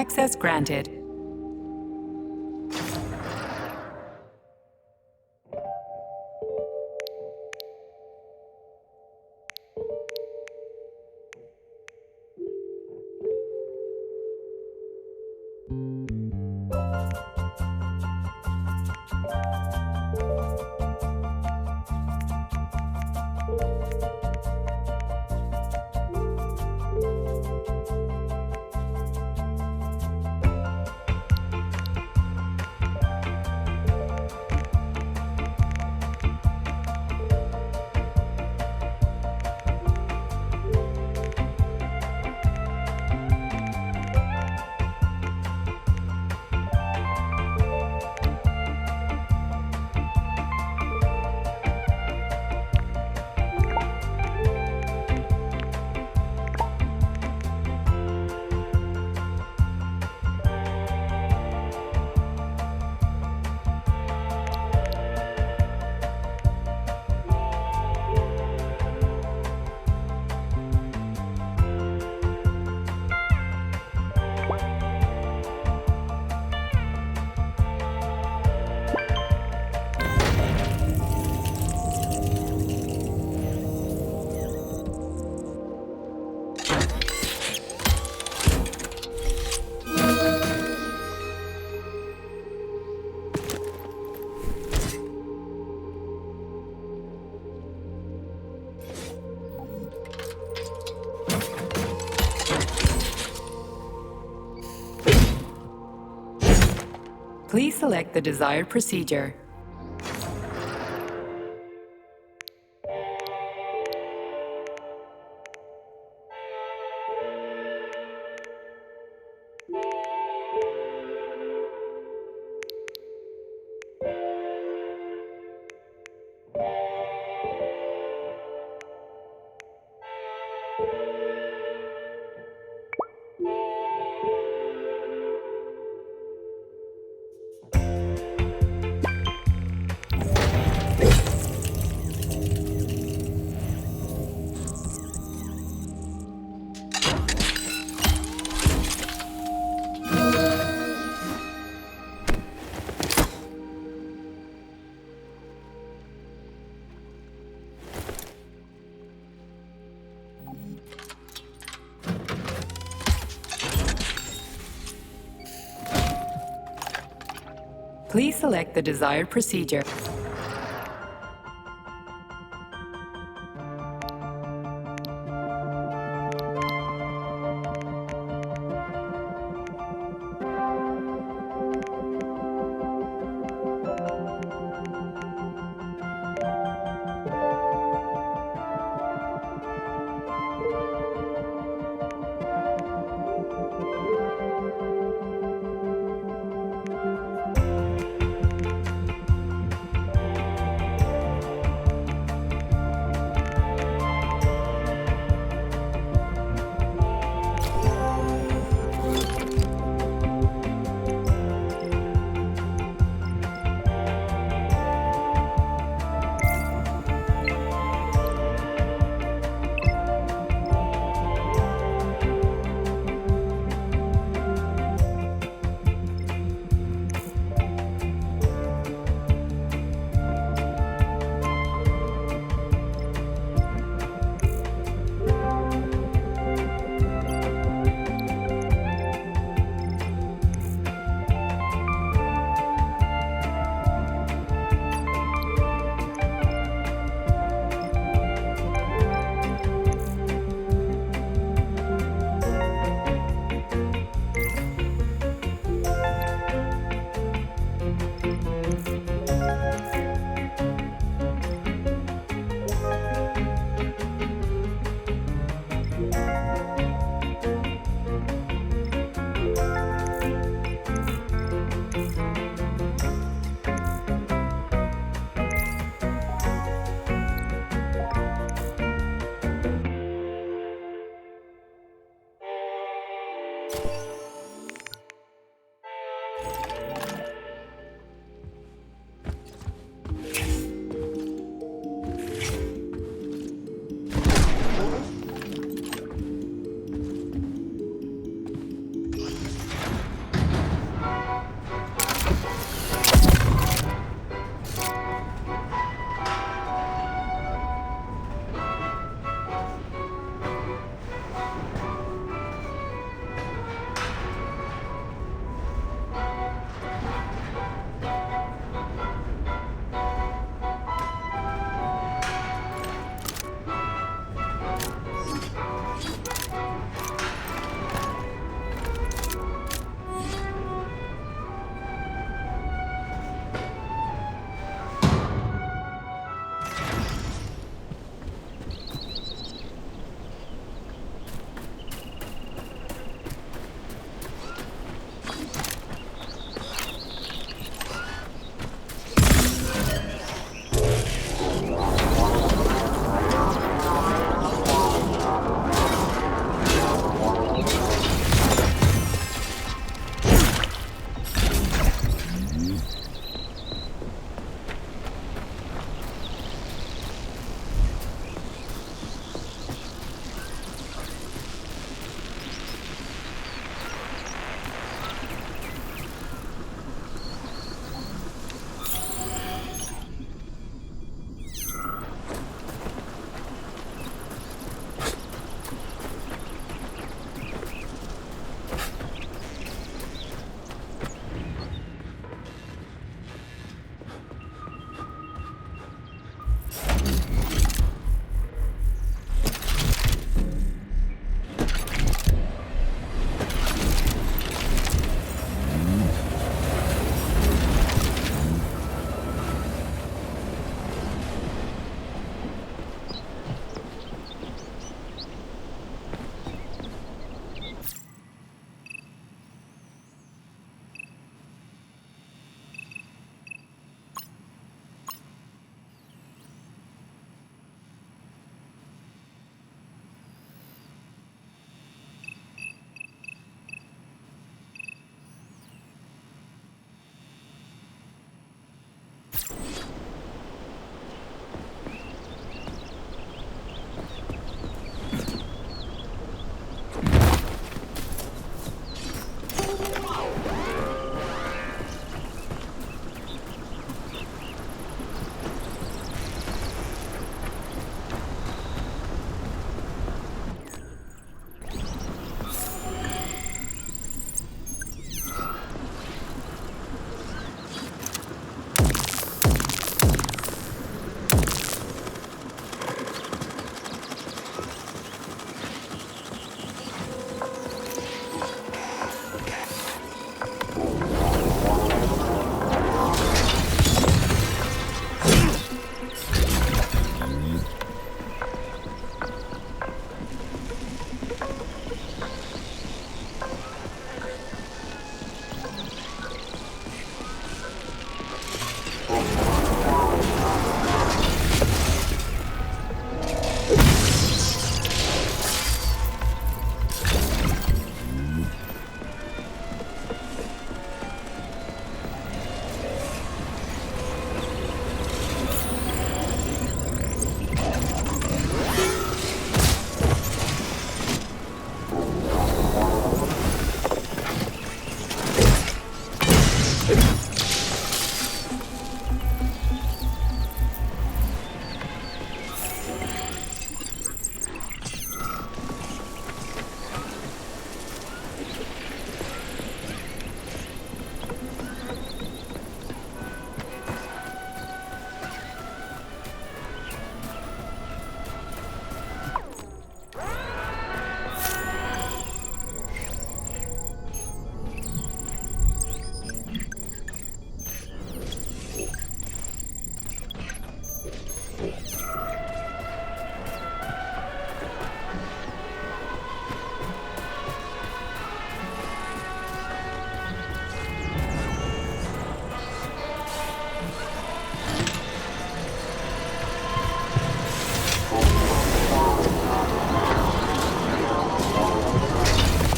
Access granted. Please select the desired procedure. Please select the desired procedure.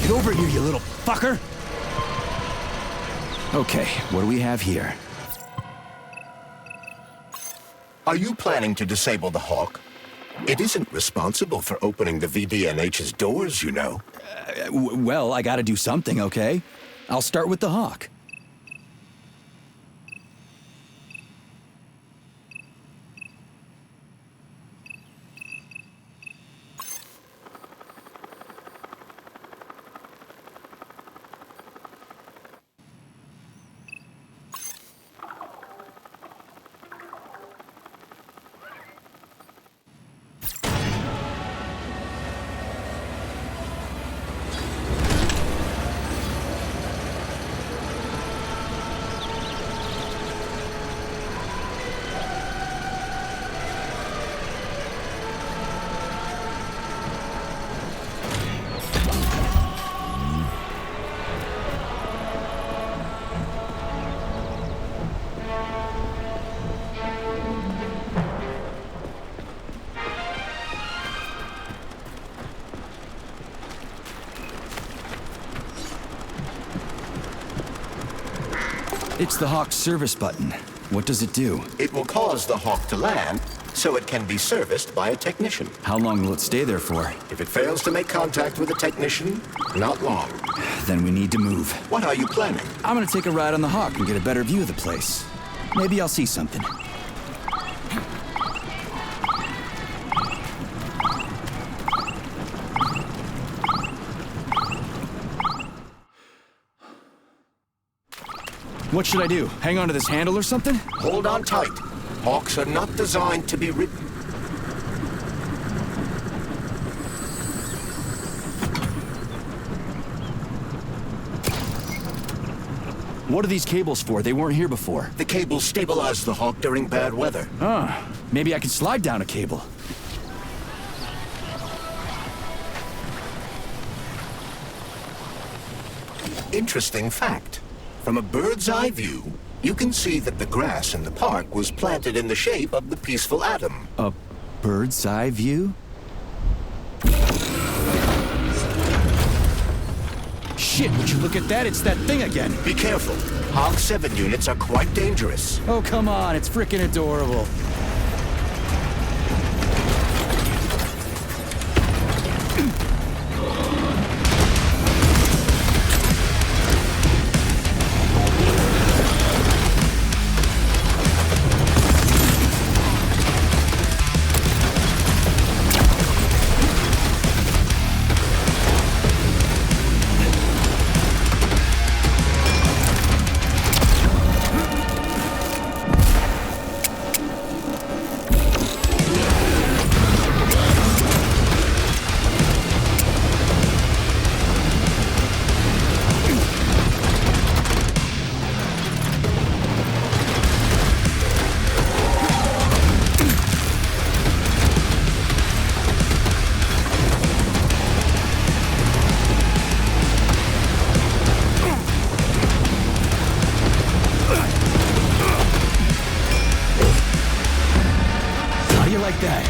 Get over here, you little fucker! Okay, what do we have here? Are you planning to disable the Hawk? It isn't responsible for opening the VDNH's doors, you know. Well, I gotta do something, okay? I'll start with the Hawk. It's the Hawk's service button. What does it do? It will cause the Hawk to land, so it can be serviced by a technician. How long will it stay there for? If it fails to make contact with a technician, not long. Then we need to move. What are you planning? I'm gonna take a ride on the Hawk and get a better view of the place. Maybe I'll see something. What should I do? Hang on to this handle or something? Hold on tight. Hawks are not designed to be ridden. What are these cables for? They weren't here before. The cables stabilize the Hawk during bad weather. Maybe I can slide down a cable. Interesting fact. From a bird's eye view, you can see that the grass in the park was planted in the shape of the peaceful atom. A bird's eye view? Shit, would you look at that? It's that thing again. Be careful. Hawk 7 units are quite dangerous. Oh, come on. It's frickin' adorable. Like that.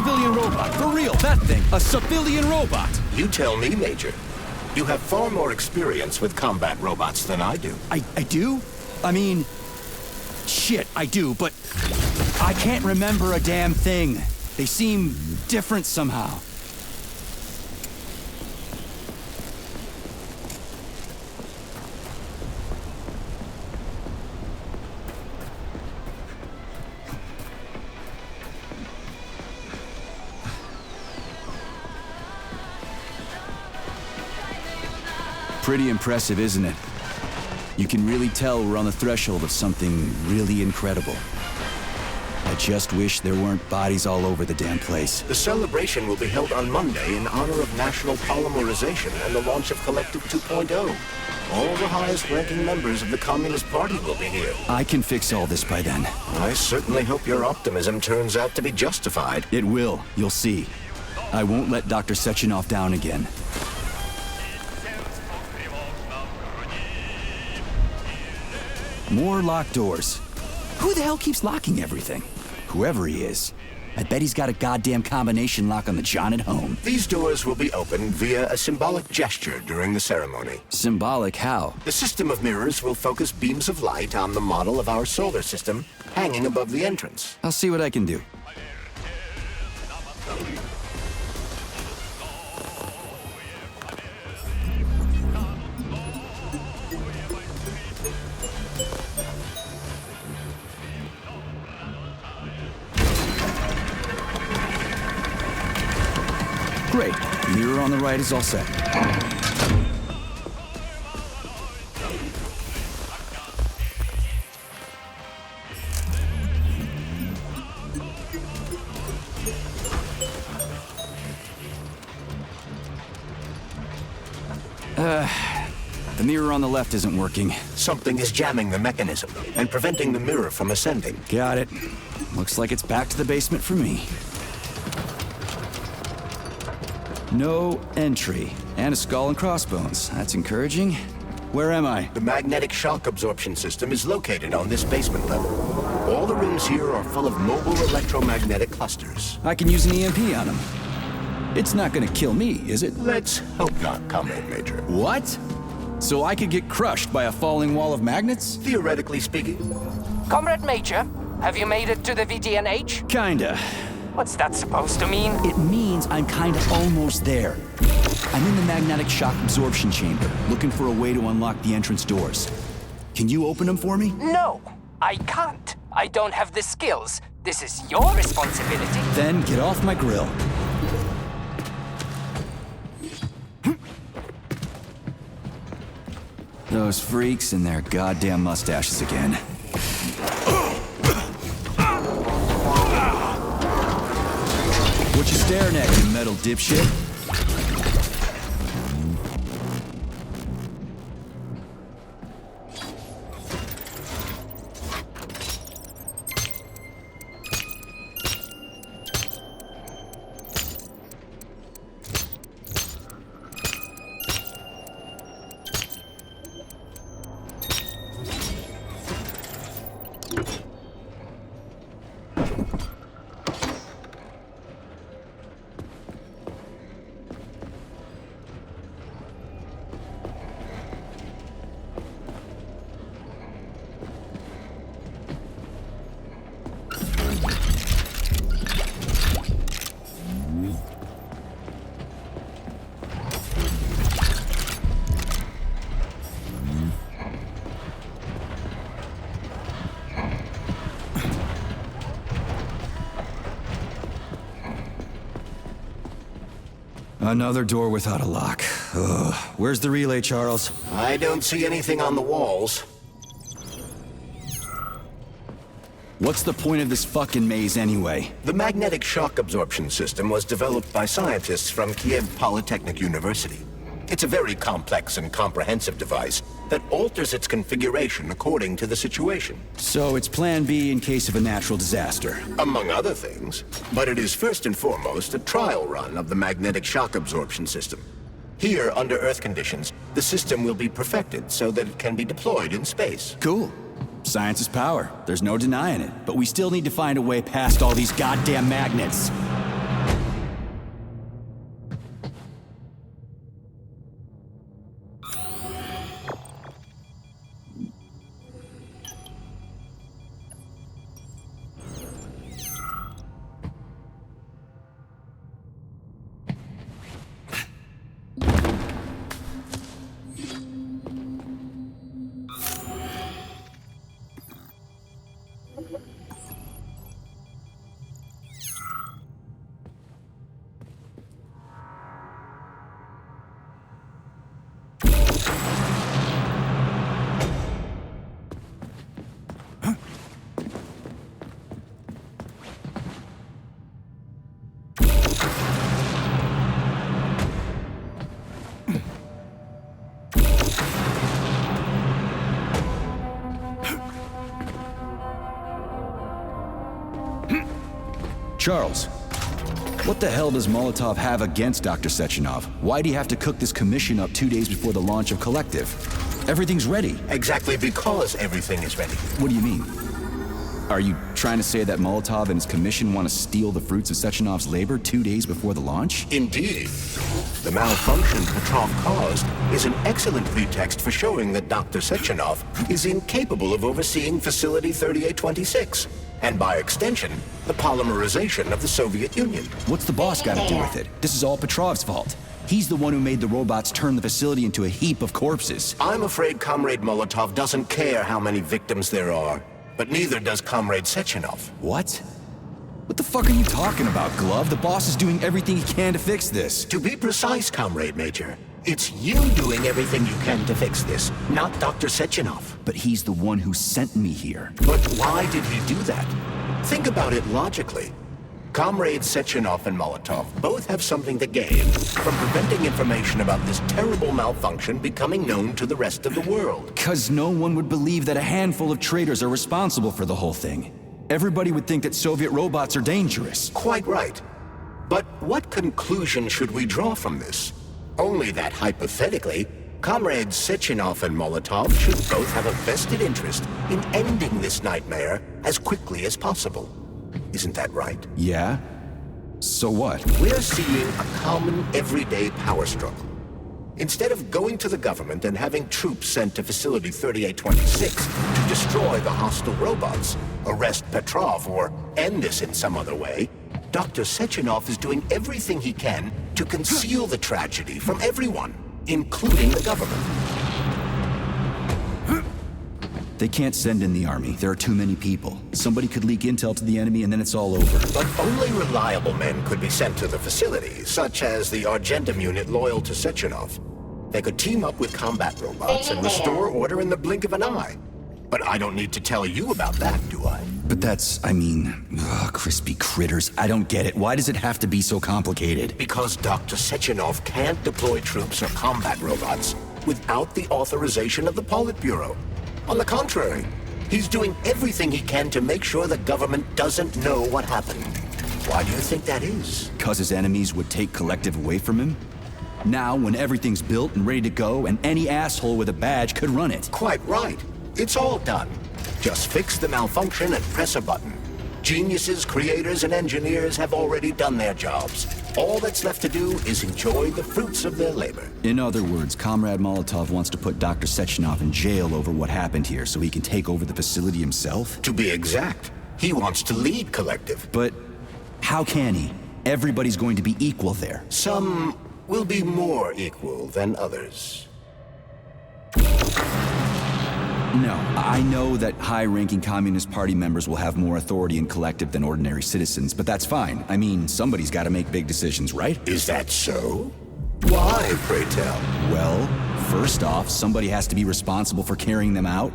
civilian robot. For real, that thing. A civilian robot. You tell me, Major. You have far more experience with combat robots than I do. I do? I mean... Shit, I do, but... I can't remember a damn thing. They seem different somehow. Pretty impressive, isn't it? You can really tell we're on the threshold of something really incredible. I just wish there weren't bodies all over the damn place. The celebration will be held on Monday in honor of National Polymerization and the launch of Collective 2.0. All the highest-ranking members of the Communist Party will be here. I can fix all this by then. I certainly hope your optimism turns out to be justified. It will, you'll see. I won't let Dr. Sechenov down again. More locked doors. Who the hell keeps locking everything? Whoever he is. I bet he's got a goddamn combination lock on the John at home. These doors will be opened via a symbolic gesture during the ceremony. Symbolic how? The system of mirrors will focus beams of light on the model of our solar system hanging above the entrance. I'll see what I can do. Great. Mirror on the right is all set. The mirror on the left isn't working. Something is jamming the mechanism and preventing the mirror from ascending. Got it. Looks like it's back to the basement for me. No entry. And a skull and crossbones. That's encouraging. Where am I? The magnetic shock absorption system is located on this basement level. All the rooms here are full of mobile electromagnetic clusters. I can use an EMP on them. It's not gonna kill me, is it? Let's hope not, Comrade Major. What? So I could get crushed by a falling wall of magnets? Theoretically speaking. Comrade Major, have you made it to the VDNH? Kinda. What's that supposed to mean? It means I'm kinda almost there. I'm in the magnetic shock absorption chamber, looking for a way to unlock the entrance doors. Can you open them for me? No, I can't. I don't have the skills. This is your responsibility. Then get off my grill. Those freaks and their goddamn mustaches again. What you staring at, you metal dipshit? Another door without a lock. Ugh. Where's the relay, Charles? I don't see anything on the walls. What's the point of this fucking maze anyway? The magnetic shock absorption system was developed by scientists from Kiev Polytechnic University. It's a very complex and comprehensive device that alters its configuration according to the situation. So it's plan B in case of a natural disaster. Among other things. But it is first and foremost a trial run of the magnetic shock absorption system. Here, under Earth conditions, the system will be perfected so that it can be deployed in space. Cool. Science is power. There's no denying it. But we still need to find a way past all these goddamn magnets. Charles, what the hell does Molotov have against Dr. Sechenov? Why'd he have to cook this commission up 2 days before the launch of Collective? Everything's ready. Exactly because everything is ready. What do you mean? Are you trying to say that Molotov and his commission want to steal the fruits of Sechenov's labor 2 days before the launch? Indeed. The malfunction Petrov caused is an excellent pretext for showing that Dr. Sechenov is incapable of overseeing Facility 3826, and by extension, the polymerization of the Soviet Union. What's the boss got to do with it? This is all Petrov's fault. He's the one who made the robots turn the facility into a heap of corpses. I'm afraid Comrade Molotov doesn't care how many victims there are, but neither does Comrade Sechenov. What? What the fuck are you talking about, Glove? The boss is doing everything he can to fix this. To be precise, Comrade Major, it's you doing everything you can to fix this, not Dr. Sechenov. But he's the one who sent me here. But why did he do that? Think about it logically. Comrades Sechenov and Molotov both have something to gain from preventing information about this terrible malfunction becoming known to the rest of the world. 'Cause no one would believe that a handful of traitors are responsible for the whole thing. Everybody would think that Soviet robots are dangerous. Quite right. But what conclusion should we draw from this? Only that hypothetically, Comrades Sechenov and Molotov should both have a vested interest in ending this nightmare as quickly as possible. Isn't that right? Yeah? So what? We're seeing a common everyday power struggle. Instead of going to the government and having troops sent to Facility 3826 to destroy the hostile robots, arrest Petrov, or end this in some other way, Dr. Sechenov is doing everything he can to conceal the tragedy from everyone, including the government. They can't send in the army. There are too many people. Somebody could leak intel to the enemy and then it's all over. But only reliable men could be sent to the facility, such as the Argentum unit loyal to Sechenov. They could team up with combat robots and restore order in the blink of an eye. But I don't need to tell you about that, do I? But that's, crispy critters. I don't get it. Why does it have to be so complicated? Because Dr. Sechenov can't deploy troops or combat robots without the authorization of the Politburo. On the contrary, he's doing everything he can to make sure the government doesn't know what happened. Why do you think that is? 'Cause his enemies would take Collective away from him? Now, when everything's built and ready to go, and any asshole with a badge could run it. Quite right. It's all done. Just fix the malfunction and press a button. Geniuses, creators, and engineers have already done their jobs. All that's left to do is enjoy the fruits of their labor. In other words, Comrade Molotov wants to put Dr. Sechenov in jail over what happened here so he can take over the facility himself? To be exact, he wants to lead Collective. But how can he? Everybody's going to be equal there. Some will be more equal than others. No, I know that high-ranking Communist Party members will have more authority in Collective than ordinary citizens, but that's fine. I mean, somebody's got to make big decisions, right? Is that so? Why, pray tell? Well, first off, somebody has to be responsible for carrying them out.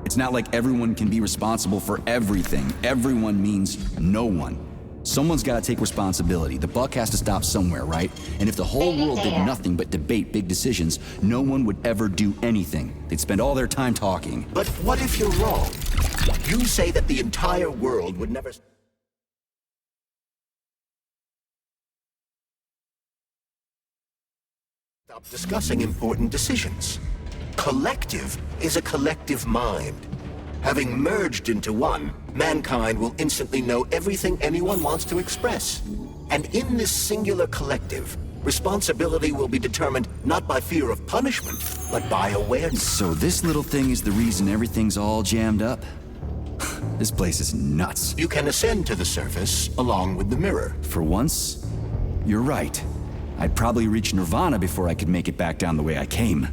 It's not like everyone can be responsible for everything. Everyone means no one. Someone's got to take responsibility. The buck has to stop somewhere, right? And if the whole world did nothing but debate big decisions, no one would ever do anything. They'd spend all their time talking. But what if you're wrong? You say that the entire world would never stop discussing important decisions. Collective is a collective mind. Having merged into one, mankind will instantly know everything anyone wants to express. And in this singular collective, responsibility will be determined not by fear of punishment, but by awareness. So this little thing is the reason everything's all jammed up? This place is nuts. You can ascend to the surface along with the mirror. For once, you're right. I'd probably reach Nirvana before I could make it back down the way I came.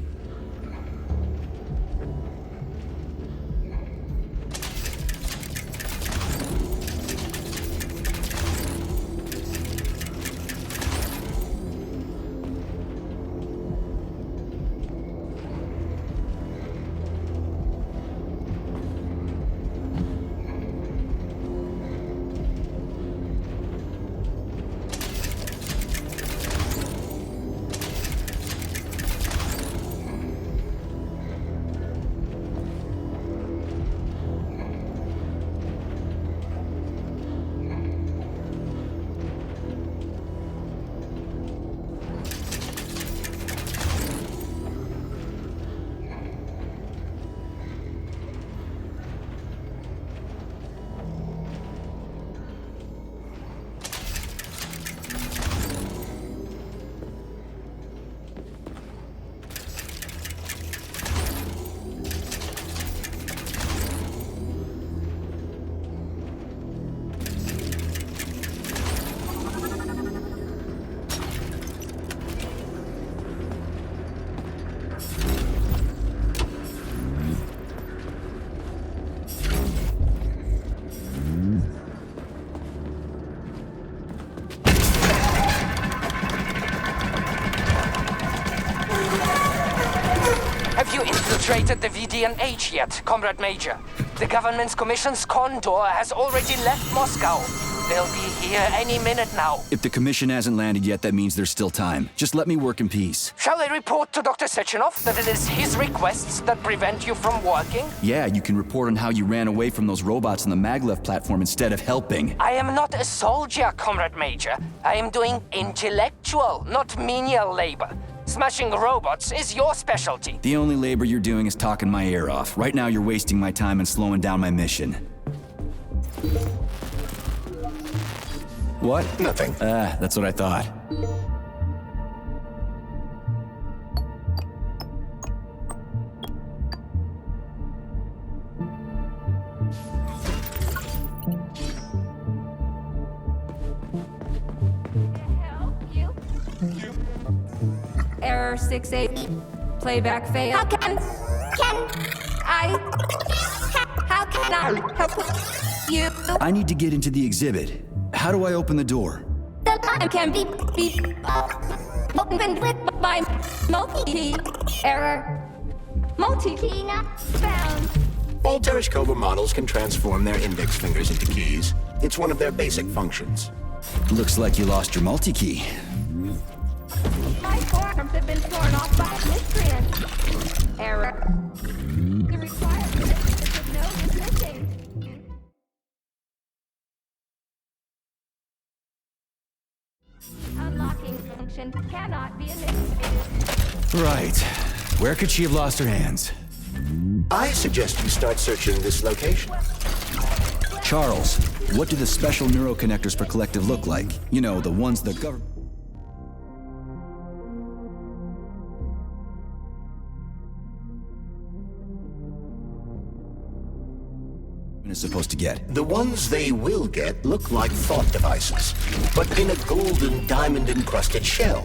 penetrated the VDNH yet, Comrade Major. The government's commission's condor has already left Moscow. They'll be here any minute now. If the commission hasn't landed yet, that means there's still time. Just let me work in peace. Shall I report to Dr. Sechenov that it is his requests that prevent you from working? Yeah, you can report on how you ran away from those robots on the maglev platform instead of helping. I am not a soldier, Comrade Major. I am doing intellectual, not menial labor. Smashing robots is your specialty. The only labor you're doing is talking my ear off. Right now, you're wasting my time and slowing down my mission. What? Nothing. That's what I thought. Error 68. Playback failed. How can I help you? I need to get into the exhibit. How do I open the door? The line can be opened with my multi-key. Error. Multi-key not found. All Tereshkova models can transform their index fingers into keys. It's one of their basic functions. Looks like you lost your multi-key. My forearms have been torn off by miscreants. Error. The required certificate of note is missing. Unlocking function cannot be initiated. Right. Where could she have lost her hands? I suggest you start searching this location. Charles, what do the special neuroconnectors for Collective look like? You know, the ones the government is supposed to get. The ones they will get look like thought devices, but in a golden diamond-encrusted shell.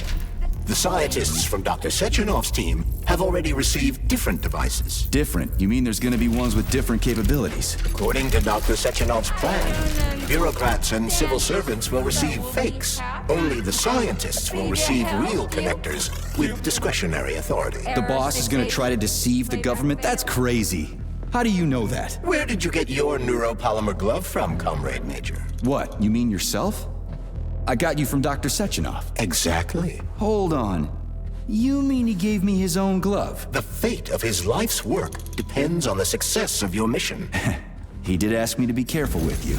The scientists from Dr. Sechenov's team have already received different devices. Different? You mean there's gonna be ones with different capabilities? According to Dr. Sechenov's plan, bureaucrats and civil servants will receive fakes. Only the scientists will receive real connectors with discretionary authority. The boss is gonna try to deceive the government? That's crazy. How do you know that? Where did you get your neuropolymer glove from, Comrade Major? What, you mean yourself? I got you from Dr. Sechenov. Exactly. Hold on. You mean he gave me his own glove? The fate of his life's work depends on the success of your mission. He did ask me to be careful with you.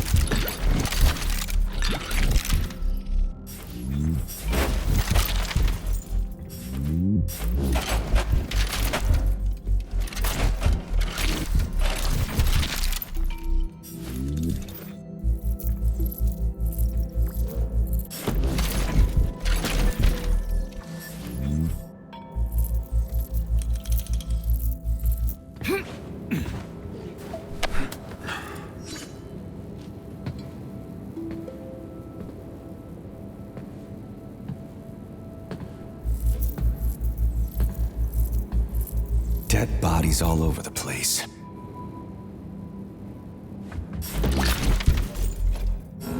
Dead bodies all over the place.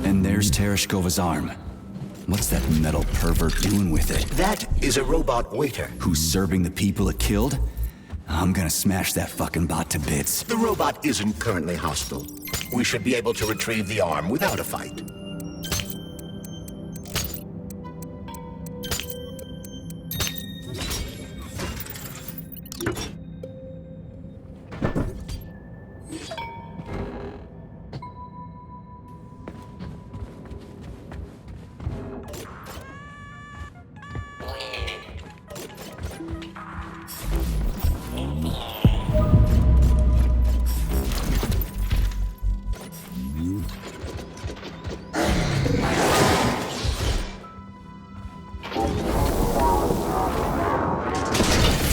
And there's Tereshkova's arm. What's that metal pervert doing with it? That is a robot waiter. Who's serving the people it killed? I'm gonna smash that fucking bot to bits. The robot isn't currently hostile. We should be able to retrieve the arm without a fight.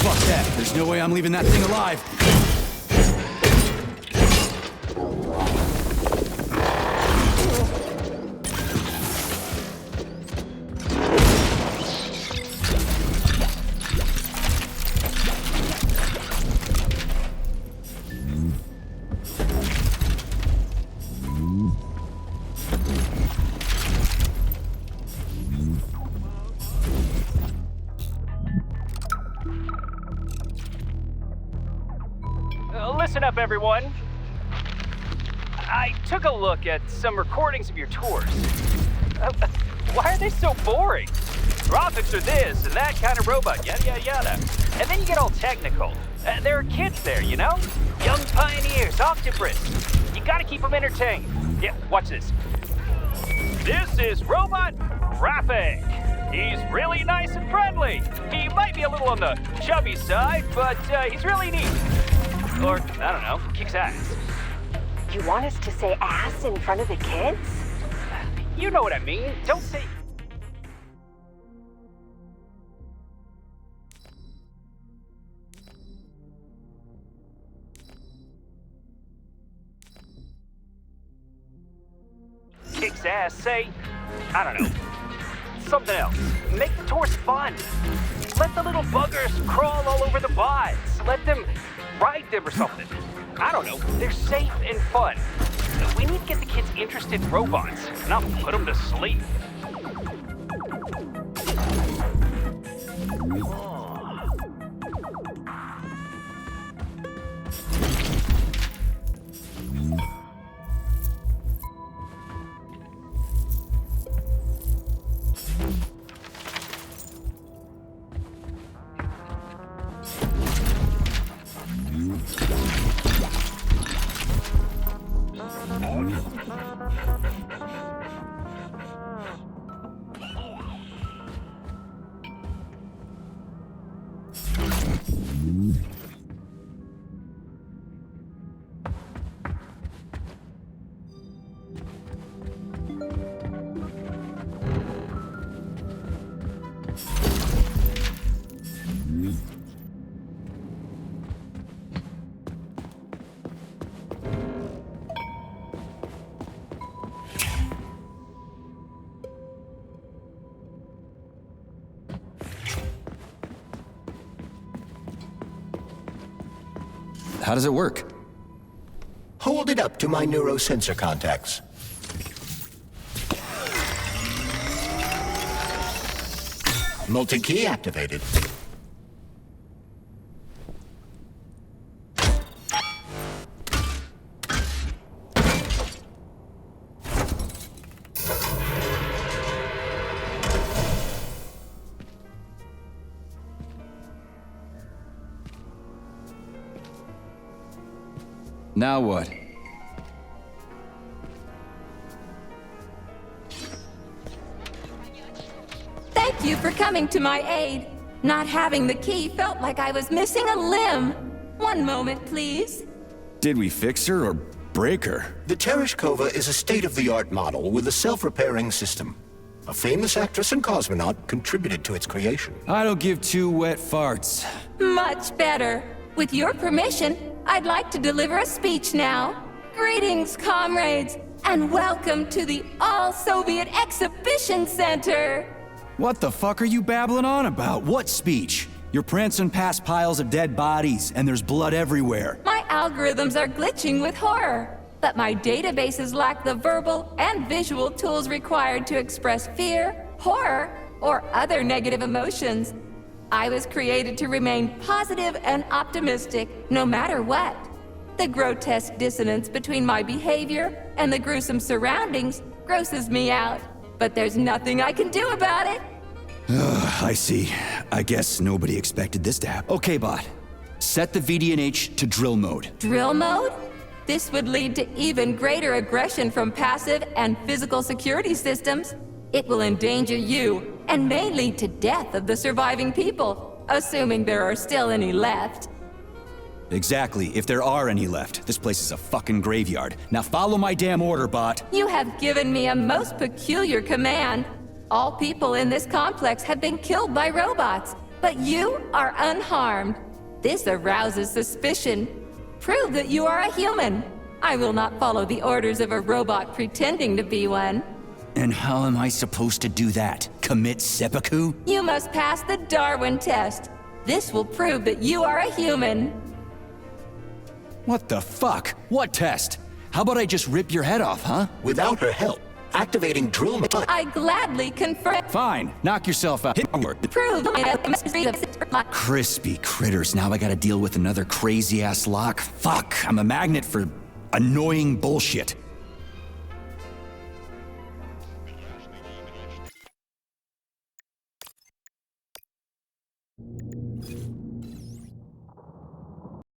Fuck that. There's no way I'm leaving that thing alive. Listen up, everyone. I took a look at some recordings of your tours. Why are they so boring? Robots are this and that kind of robot, yada yada yada. And then you get all technical. There are kids there, you know? Young pioneers, octopus. You gotta keep them entertained. Yeah, watch this. This is Robot Graphic. He's really nice and friendly. He might be a little on the chubby side, but he's really neat. Or, I don't know, kicks ass. You want us to say ass in front of the kids? You know what I mean. Don't say... kicks ass, say, I don't know, something else. Make the tours fun. Let the little buggers crawl all over the bots. Let them ride them or something. I don't know, they're safe and fun. We need to get the kids interested in robots, not put them to sleep. How does it work? Hold it up to my neurosensor contacts. Multi-key activated. Now what? Thank you for coming to my aid. Not having the key felt like I was missing a limb. One moment, please. Did we fix her or break her? The Tereshkova is a state-of-the-art model with a self-repairing system. A famous actress and cosmonaut contributed to its creation. I don't give two wet farts. Much better. With your permission, I'd like to deliver a speech now. Greetings, comrades, and welcome to the All-Soviet Exhibition Center. What the fuck are you babbling on about? What speech? You're prancing past piles of dead bodies, and there's blood everywhere. My algorithms are glitching with horror, but my databases lack the verbal and visual tools required to express fear, horror, or other negative emotions. I was created to remain positive and optimistic, no matter what. The grotesque dissonance between my behavior and the gruesome surroundings grosses me out, but there's nothing I can do about it. I see. I guess nobody expected this to happen. Okay, bot. Set the VDNH to drill mode. Drill mode? This would lead to even greater aggression from passive and physical security systems. It will endanger you, and may lead to death of the surviving people, assuming there are still any left. Exactly, if there are any left. This place is a fucking graveyard. Now follow my damn order, bot. You have given me a most peculiar command. All people in this complex have been killed by robots, but you are unharmed. This arouses suspicion. Prove that you are a human. I will not follow the orders of a robot pretending to be one. And how am I supposed to do that? Commit seppuku? You must pass the Darwin test. This will prove that you are a human. What the fuck? What test? How about I just rip your head off, huh? Without her help, Activating drill... I gladly confirm. Fine, knock yourself out. Hit Prove crispy critters. Now I gotta deal with another crazy-ass lock. Fuck, I'm a magnet for annoying bullshit.